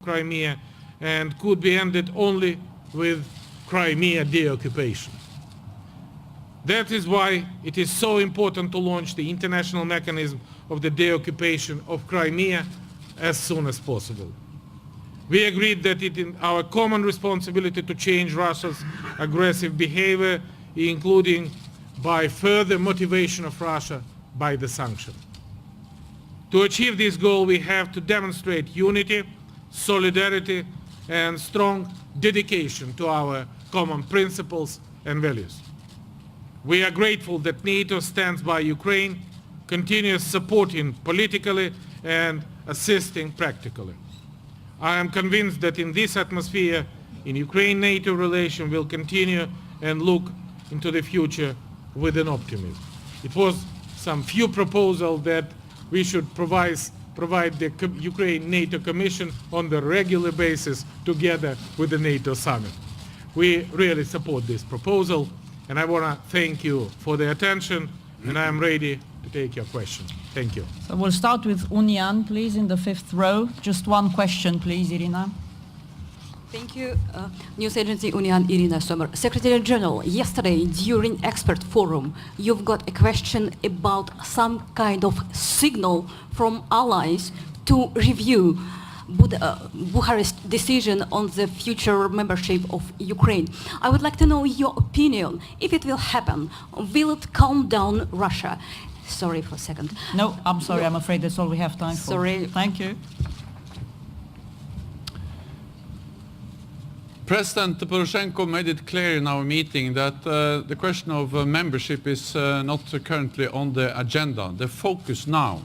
Crimea and could be ended only with Crimea deoccupation. That is why it is so important to launch the international mechanism of the deoccupation of Crimea as soon as possible. We agreed that it is our common responsibility to change Russia's aggressive behavior, including by further motivation of Russia by the sanction. To achieve this goal, we have to demonstrate unity, solidarity, and strong dedication to our common principles and values. We are grateful that NATO stands by Ukraine, continues supporting politically and assisting practically. I am convinced that in this atmosphere, in Ukraine-NATO relation will continue and look into the future with an optimism. It was some few proposals that we should provide the Ukraine-NATO Commission on the regular basis together with the NATO summit. We really support this proposal, and I want to thank you for the attention, and I am ready to take your questions. Thank you. So we'll start with Unian, please, in the fifth row. Just one question, please, Irina. Thank you. News agency Union, Irina Sommer. Secretary General, yesterday during expert forum, you've got a question about some kind of signal from allies to review Bucharest decision on the future membership of Ukraine. I would like to know your opinion. If it will happen, will it calm down Russia? Sorry for a second. No, I'm sorry. I'm afraid that's all we have time for. Sorry. Thank you. President Poroshenko made it clear in our meeting that the question of membership is not currently on the agenda. The focus now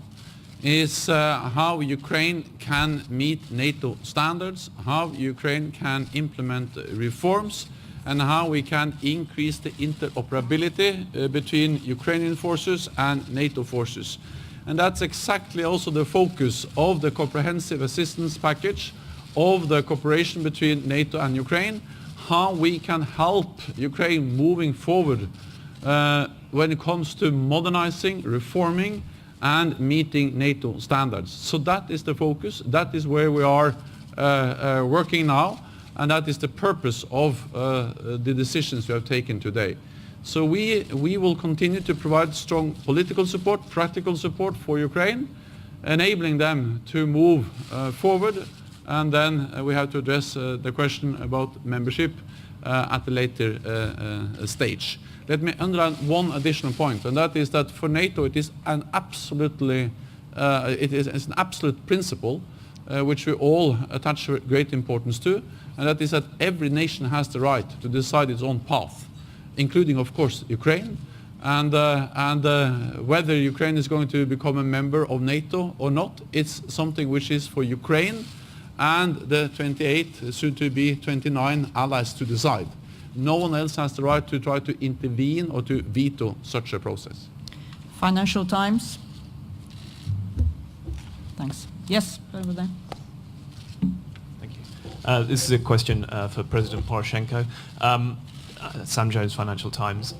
is how Ukraine can meet NATO standards, how Ukraine can implement reforms, and how we can increase the interoperability between Ukrainian forces and NATO forces. And that's exactly also the focus of the comprehensive assistance package, of the cooperation between NATO and Ukraine, how we can help Ukraine moving forward when it comes to modernizing, reforming, and meeting NATO standards. So that is the focus, that is where we are working now, and that is the purpose of the decisions we have taken today. So we will continue to provide strong political support, practical support for Ukraine, enabling them to move forward. And then we have to address the question about membership at a later stage. Let me underline one additional point, and that is that for NATO it is an absolutely, it's an absolute principle which we all attach great importance to, and that is that every nation has the right to decide its own path, including, of course, Ukraine. And whether Ukraine is going to become a member of NATO or not, it's something which is for Ukraine and the 28, soon to be 29 allies to decide. No one else has the right to try to intervene or to veto such a process. Financial Times. Thanks. Yes, over there. Thank you. This is a question for President Poroshenko. Sam Jones, Financial Times.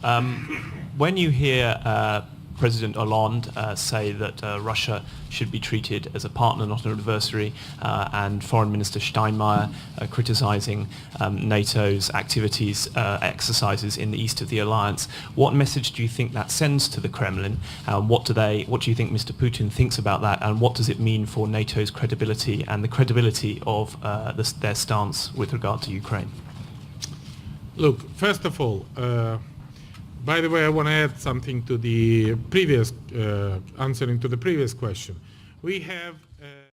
When you hear President Hollande say that Russia should be treated as a partner, not an adversary, and Foreign Minister Steinmeier criticizing NATO's activities, exercises in the east of the alliance. What message do you think that sends to the Kremlin? What do you think Mr. Putin thinks about that, and what does it mean for NATO's credibility and the credibility of their stance with regard to Ukraine? Look, first of all, by the way, I want to add something to the previous, answering to the previous question. We have